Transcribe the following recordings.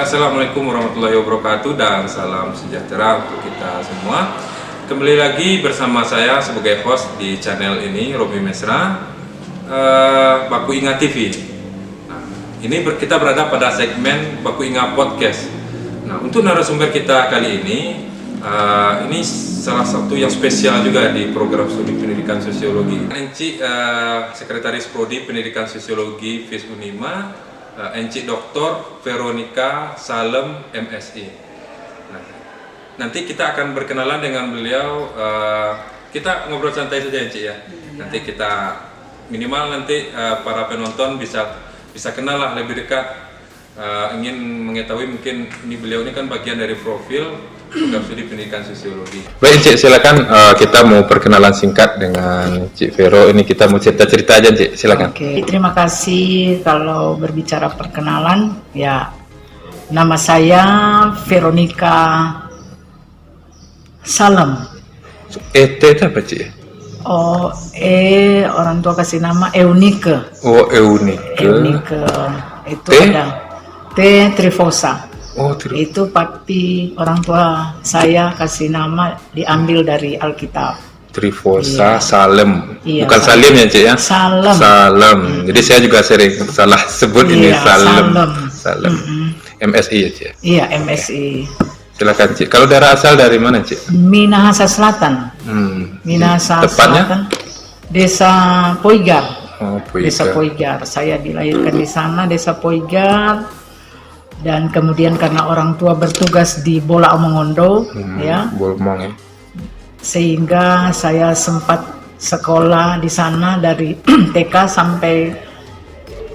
Assalamualaikum warahmatullahi wabarakatuh dan salam sejahtera untuk kita semua. Kembali lagi bersama saya sebagai host di channel ini, Romi Mesra, Baku Ingat TV. Nah, ini kita berada pada segmen Baku Ingat Podcast. Nah, untuk narasumber kita kali ini salah satu yang spesial juga di program studi pendidikan sosiologi. Enci Sekretaris Prodi Pendidikan Sosiologi FIS Unima, Enci Dr. Veronica Salem MSI. Nah, nanti kita akan berkenalan dengan beliau. Kita ngobrol santai saja Enci ya. Nanti kita minimal para penonton bisa kenal lah lebih dekat. Ingin mengetahui mungkin beliau ini kan bagian dari profil program studi pendidikan sosiologi. Baik Cik, silakan kita mau perkenalan singkat dengan Cik Vero. Ini kita mau cerita-cerita aja Cik, silakan. Oke, terima kasih. Kalau berbicara perkenalan, ya nama saya Veronica Salem. Itu apa Cik? Oh, orang tua kasih nama Eunike. Oh, Eunike. Eunike. Itu ada T Trifosa. Oh, itu papi orang tua saya kasih nama diambil dari Alkitab. Trifosa, iya. Salem. Iya, bukan Salim ya Cik ya? Salem. Salem. Jadi saya juga sering salah sebut ini Salem. Salem. MSI ya Cik? Iya, MSI. Silakan Cik. Kalau daerah asal dari mana Cik? Minahasa Selatan. Minahasa Selatan. Desa Poigar. Oh, Poigar. Desa Poigar. Saya dilahirkan di sana, Desa Poigar. Dan kemudian karena orang tua bertugas di Bola Omongondo, ya, Bolmong, ya, sehingga saya sempat sekolah di sana dari TK sampai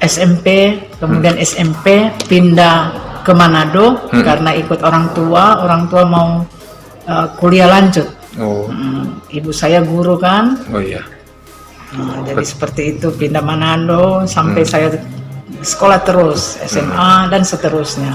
SMP, kemudian SMP pindah ke Manado karena ikut orang tua mau kuliah lanjut. Ibu saya guru kan, iya. Jadi seperti itu pindah Manado sampai saya sekolah terus, SMA dan seterusnya.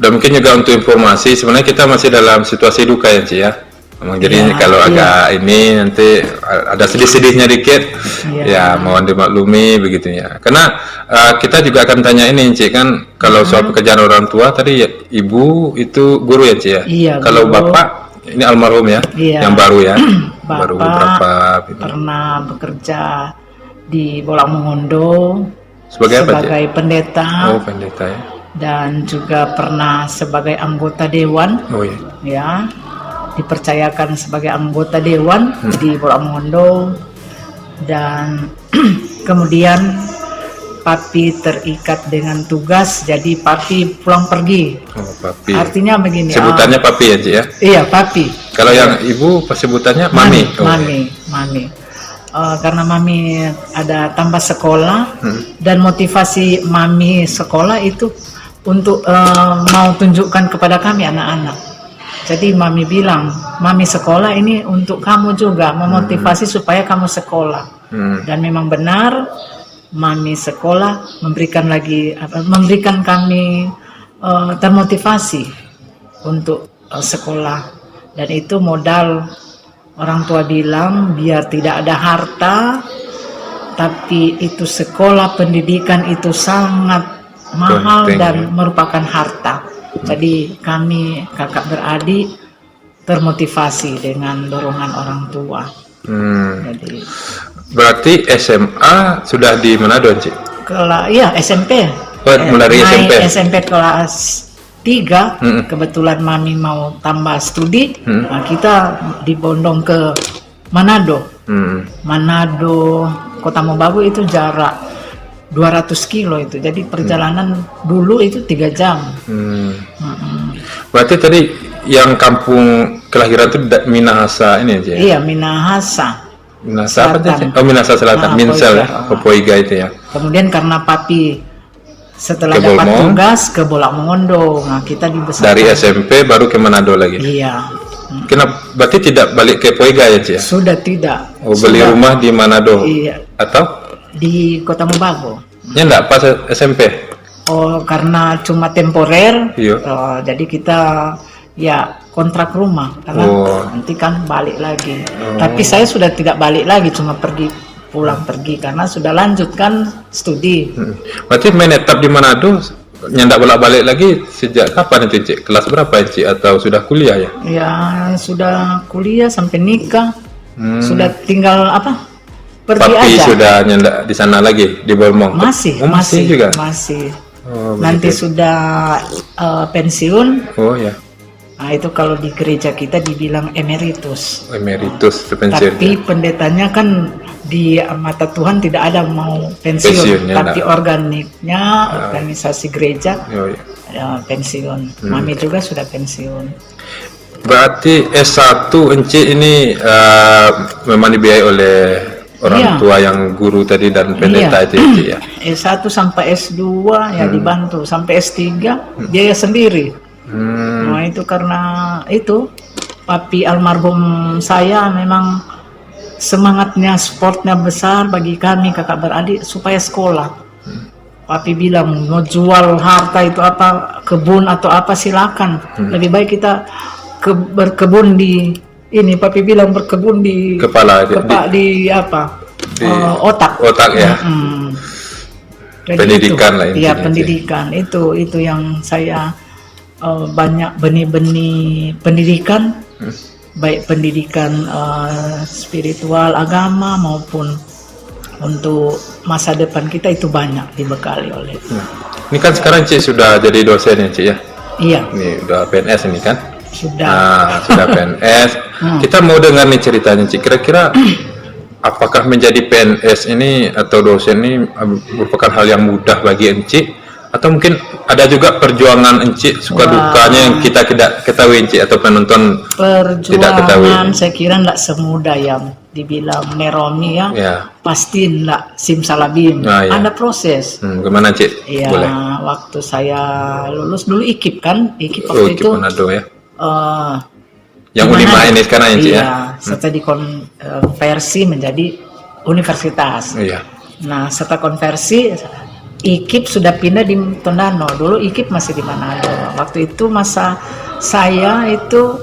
Dan mungkin juga untuk informasi, sebenarnya kita masih dalam situasi duka ya Ci ya. Jadi kalau agak ini nanti ada sedih-sedihnya dikit, ya mohon dimaklumi begitu ya. Karena kita juga akan tanya ini Ci kan, kalau soal pekerjaan orang tua tadi ya, ibu itu guru ya Ci ya. Iya, kalau guru. Bapak ini almarhum ya, yang baru ya. Bapak baru berapa pernah bekerja di Bola Omongondo sebagai pendeta. Oh, pendeta ya. Dan juga pernah sebagai anggota dewan. Oh iya. Ya. Dipercayakan sebagai anggota dewan di Bola Omongondo. Dan kemudian papi terikat dengan tugas, jadi papi pulang pergi. Oh, papi. Artinya begini. Sebutannya papi ya, Ci ya? Iya, papi. Kalau yang ibu sebutannya mami. Mami. Karena mami ada tambah sekolah dan motivasi mami sekolah itu untuk mau tunjukkan kepada kami anak-anak. Jadi mami bilang, mami sekolah ini untuk kamu juga, memotivasi supaya kamu sekolah. Dan memang benar, mami sekolah memberikan kami termotivasi untuk sekolah. Dan itu modal. Orang tua bilang biar tidak ada harta, tapi itu sekolah pendidikan itu sangat mahal dan merupakan harta. Jadi kami kakak beradik termotivasi dengan dorongan orang tua. Jadi, berarti SMA sudah di Manado Cik? Iya SMP. Mulai SMP kelas 3, kebetulan mami mau tambah studi, nah kita dibondong ke Manado. Manado, Kota Mobagu itu jarak 200 kilo itu, jadi perjalanan dulu itu 3 jam. Berarti tadi yang kampung kelahiran itu Minahasa ini aja ya? Iya, Minahasa. Minahasa Selatan. Minahasa Selatan, Minsel ya, Poiga itu ya. Kemudian karena papi setelah dapat tugas ke Bola Omongondo, nah kita dibesarkan dari SMP baru ke Manado lagi. Iya. Kenapa? Berarti tidak balik ke Poiga ya Ci? Sudah tidak. Oh, beli rumah di Manado? Iya. Atau di Kota Mobagu? Ya enggak, pas SMP. Oh, karena cuma temporer. Iya. Jadi kita ya kontrak rumah karena nanti kan balik lagi. Tapi saya sudah tidak balik lagi, cuma pulang pergi karena sudah lanjutkan studi. Berarti menetap di Manado nyandak bolak-balik lagi sejak kapan itu Cik? Kelas berapa Cik? Atau sudah kuliah ya? Ya sudah kuliah sampai nikah, sudah tinggal apa? Pergi Papi aja. sudah nyandak di sana lagi di Bolmong? Masih, Oh, masih juga? masih. Oh, Nanti begitu. sudah pensiun. Oh ya, Nah, itu kalau di gereja kita dibilang emeritus. emeritus pensiun. Tapi pendetanya kan di mata Tuhan tidak ada mau pensiun, Pensiunnya tapi enggak. organisnya, organisasi gereja Oh, ya. ya, pensiun. Mami juga sudah pensiun. Berarti S1 Encik ini memang dibiayai oleh orang Iya. tua yang guru tadi dan pendeta Iya. itu Encik ya? S1 sampai S2 ya dibantu, sampai S3 biaya sendiri. Nah itu karena itu papi almarhum saya memang semangatnya, sportnya besar bagi kami kakak beradik supaya sekolah. Papi bilang mau jual harta itu apa, kebun atau apa silakan. Lebih baik kita berkebun di ini. Papi bilang berkebun di Kepala di apa? di Otak. otak ya. Jadi Pendidikan itu, lah intinya ya sih. pendidikan itu yang saya banyak benih-benih pendidikan, baik pendidikan spiritual agama maupun untuk masa depan kita itu banyak dibekali oleh. Ini kan sekarang Cik sudah jadi dosen ya Cik ya? Iya, Ini udah PNS ini kan? sudah. Nah, sudah PNS. Kita mau dengar nih ceritanya Cik. Kira-kira apakah menjadi PNS ini atau dosen ini merupakan hal yang mudah bagi Encik? Atau mungkin ada juga perjuangan Encik, suka dukanya yang kita tidak ketahui Encik atau penonton tidak ketahui? Perjuangan saya kira tidak semudah yang dibilang Neromi ya. Ya. Pasti tidak simsalabim. Nah, ya. Ada proses. Gimana Cik? Iya, Boleh. waktu saya lulus dulu IKIP kan, IKIP Oh, waktu Cik itu Manado ya. eh, Yang di Unima mana? ini sekarang ya Cik ya? Iya, setelah dikonversi menjadi universitas. Iya. Nah, setelah konversi IKIP sudah pindah di Tondano. Dulu IKIP masih di Manado. Waktu itu masa saya itu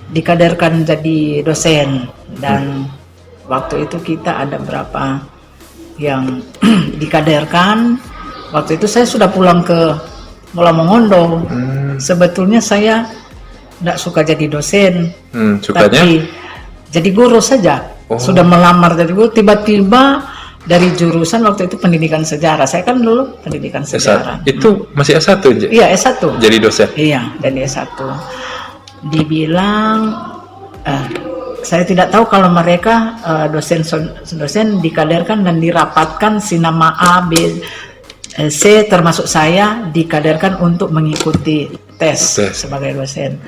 dikaderkan jadi dosen dan waktu itu kita ada berapa yang dikaderkan. Waktu itu saya sudah pulang ke Mola Mongondo. Sebetulnya saya tidak suka jadi dosen, Sukanya? tapi jadi guru saja. Oh. Sudah melamar jadi guru, tiba-tiba dari jurusan waktu itu pendidikan sejarah. Saya kan dulu pendidikan sejarah. Itu masih S1 Cik? Iya, S1. Jadi dosen? Iya, dari S1. Dibilang saya tidak tahu kalau mereka dosen dikaderkan dan dirapatkan si nama A, B, C termasuk saya dikaderkan untuk mengikuti tes sebagai dosen.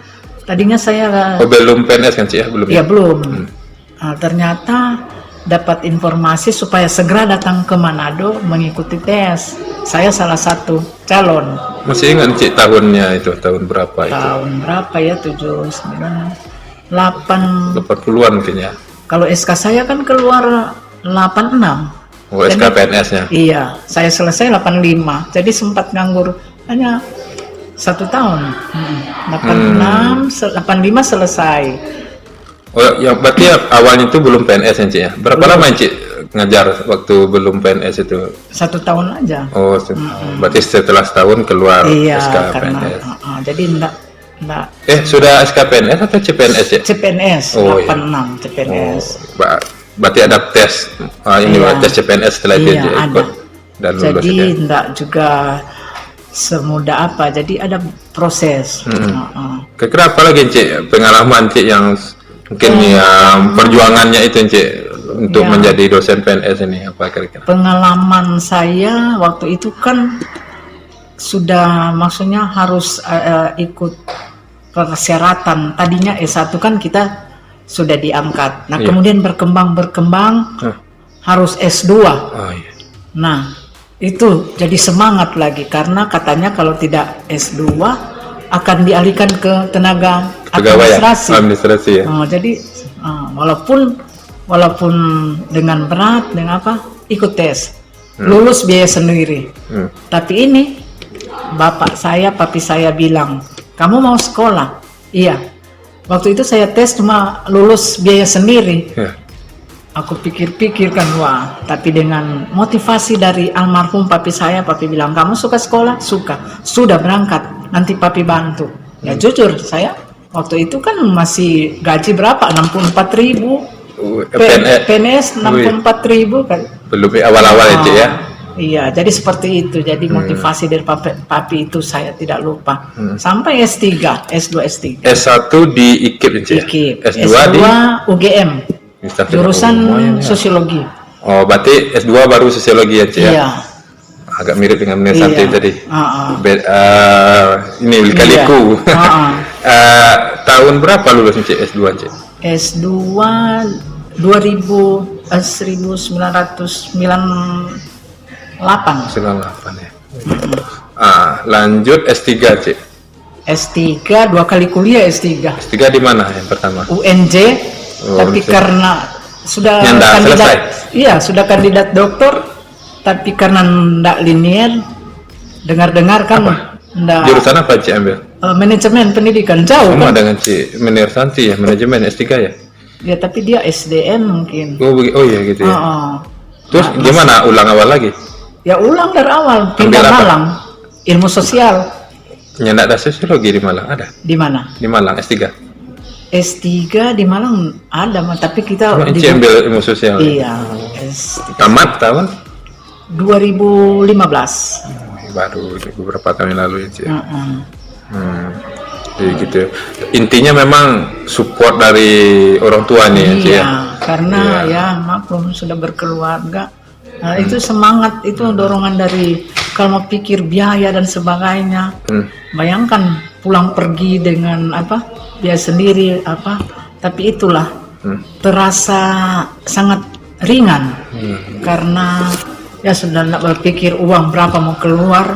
Tadinya saya Oh, belum PNS kan Cik ya? Belum ya belum. Nah, ternyata dapat informasi supaya segera datang ke Manado mengikuti tes. Saya salah satu calon. Masih ingat Cik tahunnya itu? Tahun berapa itu? Tahun berapa ya? 79, 8. 80-an mungkin ya? Kalau SK saya kan keluar 86. Oh, SK PNS-nya? Iya, saya selesai 85. Jadi sempat nganggur hanya 1 tahun. 85 selesai. Oh, ya berarti ya, awalnya itu belum PNS ya Cik ya? Berapa lama Cik ngajar waktu belum PNS itu? 1 tahun aja. Oh, berarti setelah setahun keluar Iya, SK karena PNS. jadi enggak Sudah SK PNS atau CPNS ya? CPNS Oh, iya. 86 CPNS. Berarti ada tes ini Iya. tes CPNS setelah itu Iya, Cik ada. ikut dan lulus Jadi ya? enggak juga semudah apa. Jadi ada proses. Kira-kira apa lagi Cik pengalaman Cik yang mungkin yang perjuangannya itu Cik untuk Ya. menjadi dosen PNS ini apa kira-kira? Pengalaman saya waktu itu kan sudah maksudnya harus ikut persyaratan. Tadinya S1 kan kita sudah diangkat. Nah, Iya. kemudian berkembang harus S2. Oh iya. Nah, itu jadi semangat lagi karena katanya kalau tidak S2 akan dialihkan ke tenaga Pegawai ya? administrasi. Administrasi ya. Jadi walaupun dengan berat dengan apa ikut tes, lulus biaya sendiri. Tapi ini papi saya bilang, kamu mau sekolah? Iya. Waktu itu saya tes cuma lulus biaya sendiri. Ya. Aku pikir-pikir kan, wah, tapi dengan motivasi dari almarhum papi saya, papi bilang, kamu suka sekolah? Suka. Sudah berangkat, nanti papi bantu. Ya jujur, saya waktu itu kan masih gaji berapa? 64.000. PNS 64.000 kan. Belum awal-awal itu ya. Iya, jadi seperti itu. Jadi motivasi dari papi itu saya tidak lupa. Sampai S3, S2, S3. S1 di IKIP ya? IKIP. S2 di di UGM. Jurusan sosiologi. Oh, berarti S2 baru sosiologi ya, Cik? Iya. Agak mirip dengan Miss Santi tadi. Ini lika-liku. Tahun berapa lulus Cik S2, Cik? S2 1998. 98 ya. Lanjut S3, Cik. S3 2 kali kuliah S3. S3 di mana yang pertama? UNJ. Tapi karena sudah sudah kandidat doktor, tapi karena ndak linear, dengar-dengar kan ndak. Jurusan apa Cik ambil? Manajemen pendidikan, jauh sama kan? dengan Cik Menir Santi ya, manajemen S3 ya? Ya, tapi dia SDM mungkin. Oh iya gitu ya. Terus gimana ulang awal lagi? Ya ulang dari awal, pindah Malang, ilmu sosial. Ya ndak ada sosiologi di Malang, ada? Di mana? Di Malang S3. S3 di Malang ada, tapi kita ambil ilmu sosial. Iya. Tamat tahun 2015. Baru beberapa tahun lalu ya. Jadi gitu. Intinya memang support dari orang tua nih ya. Iya, karena ya maklum sudah berkeluarga. Nah, itu semangat, itu dorongan dari kalau mau pikir biaya dan sebagainya. Bayangkan pulang pergi dengan biaya sendiri tapi itulah terasa sangat ringan karena ya sudah tidak berpikir uang berapa mau keluar,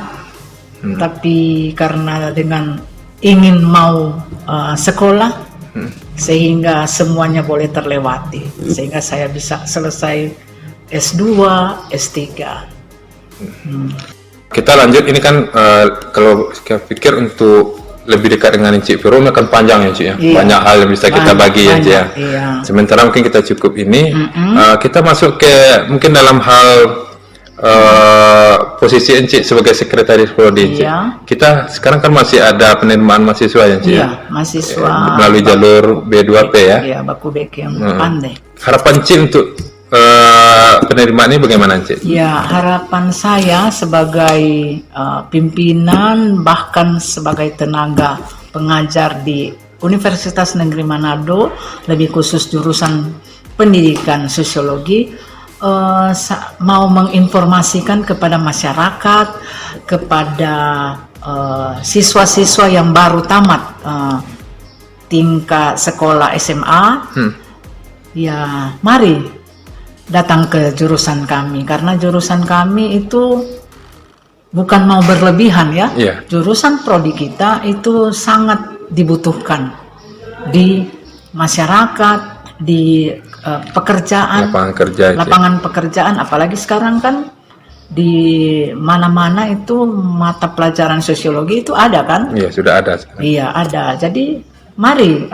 tapi karena dengan ingin mau sekolah sehingga semuanya boleh terlewati, sehingga saya bisa selesai S2, S3. Kita lanjut, ini kan kalau saya pikir untuk lebih dekat dengan Cik Vero akan panjang ya Cik ya. Iya. Banyak hal yang bisa kita bagi ya Cik ya. Iya. Sementara mungkin kita cukup ini. Kita masuk ke mungkin dalam hal posisi Cik sebagai sekretaris Prodi Cik. Iya. Kita sekarang kan masih ada penerimaan mahasiswa ya Cik. Iya, mahasiswa melalui jalur B2P ya. Iya, baku bek yang pandai. Harapan Cik untuk penerimaan ini bagaimana Cik? Ya, harapan saya sebagai pimpinan bahkan sebagai tenaga pengajar di Universitas Negeri Manado, lebih khusus jurusan pendidikan sosiologi, mau menginformasikan kepada masyarakat, kepada siswa-siswa yang baru tamat tingkat sekolah SMA, ya mari datang ke jurusan kami, karena jurusan kami itu bukan mau berlebihan ya. Jurusan prodi kita itu sangat dibutuhkan di masyarakat, di pekerjaan, lapangan pekerjaan, apalagi sekarang kan di mana-mana itu mata pelajaran sosiologi itu ada kan? Iya, sudah ada sekarang. Iya, ada. Jadi mari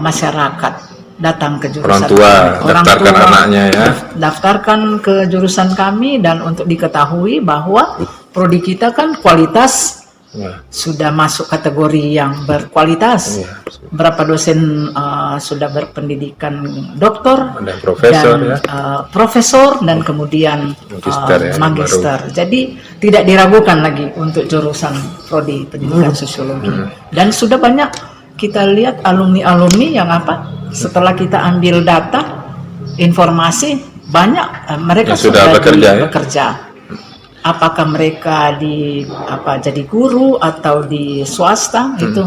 masyarakat datang ke jurusan orang tua, daftarkan anaknya ya. Daftarkan ke jurusan kami, dan untuk diketahui bahwa prodi kita kan kualitas sudah masuk kategori yang berkualitas. Berapa dosen sudah berpendidikan doktor dan profesor dan profesor dan kemudian magister. Jadi tidak diragukan lagi untuk jurusan prodi pendidikan sosiologi. Dan sudah banyak kita lihat alumni-alumni yang setelah kita ambil data, informasi, banyak mereka sudah bekerja. Apakah mereka jadi guru atau di swasta, itu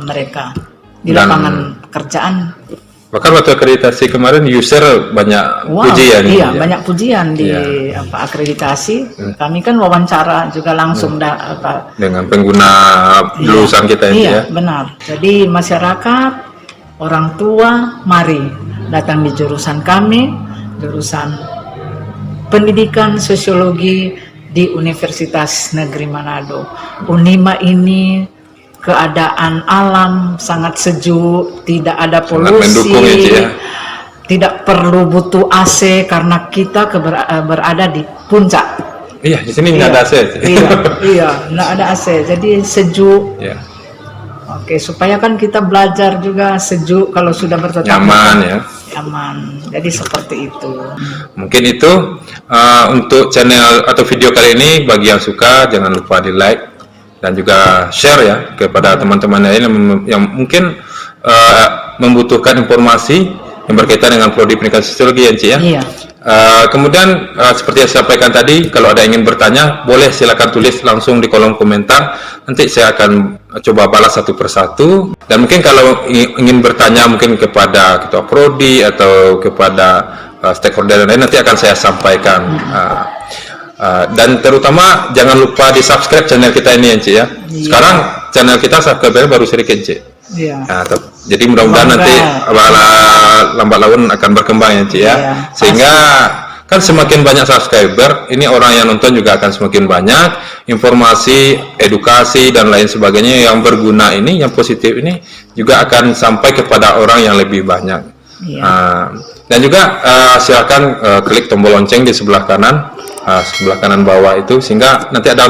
mereka di lapangan pekerjaan. Bahkan waktu akreditasi kemarin user banyak pujian. Iya, banyak pujian di akreditasi. Kami kan wawancara juga langsung dengan pengguna jurusan kita ini ya. Benar. Jadi masyarakat, orang tua, mari datang di jurusan kami, jurusan pendidikan sosiologi di Universitas Negeri Manado. Unima ini keadaan alam sangat sejuk, tidak ada polusi, tidak perlu butuh AC karena kita berada di puncak. Iya, di sini nggak ada AC. Iya, nggak ada AC, jadi sejuk. Iya. Oke, supaya kan kita belajar juga sejuk kalau sudah bertatap Nyaman muka. ya. Nyaman, jadi seperti itu. Mungkin itu untuk channel atau video kali ini. Bagi yang suka jangan lupa di like dan juga share ya kepada teman-teman lain yang mungkin membutuhkan informasi yang berkaitan dengan prodi pendidikan sosiologi ya, Ci ya. Iya. Kemudian seperti yang saya sampaikan tadi, kalau ada yang ingin bertanya boleh silakan tulis langsung di kolom komentar, nanti saya akan coba balas satu persatu. Dan mungkin kalau ingin bertanya mungkin kepada ketua prodi atau kepada stakeholder lain, nanti akan saya sampaikan. Dan terutama jangan lupa di subscribe channel kita ini ya, Ci ya. Sekarang channel kita subscriber baru sedikit, Ci. Iya. Nah, jadi mudah-mudahan nanti lambat laun akan berkembang ya, Ci ya. Iya, Sehingga kan semakin banyak subscriber, ini orang yang nonton juga akan semakin banyak. Informasi, edukasi dan lain sebagainya yang berguna ini, yang positif ini juga akan sampai kepada orang yang lebih banyak. Iya. Dan juga silakan klik tombol lonceng di sebelah kanan bawah itu, sehingga nanti ada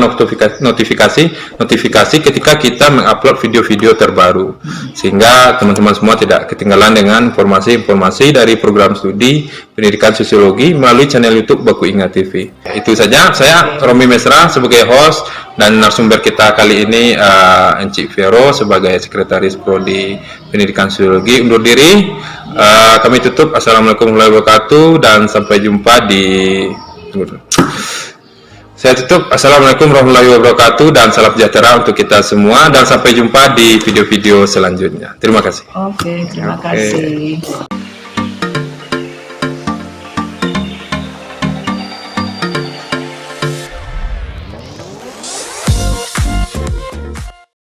notifikasi ketika kita mengupload video-video terbaru, sehingga teman-teman semua tidak ketinggalan dengan informasi-informasi dari program studi pendidikan sosiologi melalui channel YouTube Baku Ingat TV. Itu saja, saya Romi Mesra sebagai host, dan narasumber kita kali ini Encik Vero sebagai sekretaris prodi pendidikan sosiologi undur diri. Kami tutup. Assalamualaikum warahmatullahi wabarakatuh dan sampai jumpa di Saya tutup. Assalamualaikum warahmatullahi wabarakatuh dan salam sejahtera untuk kita semua, dan sampai jumpa di video-video selanjutnya. Terima kasih. Oke, terima kasih.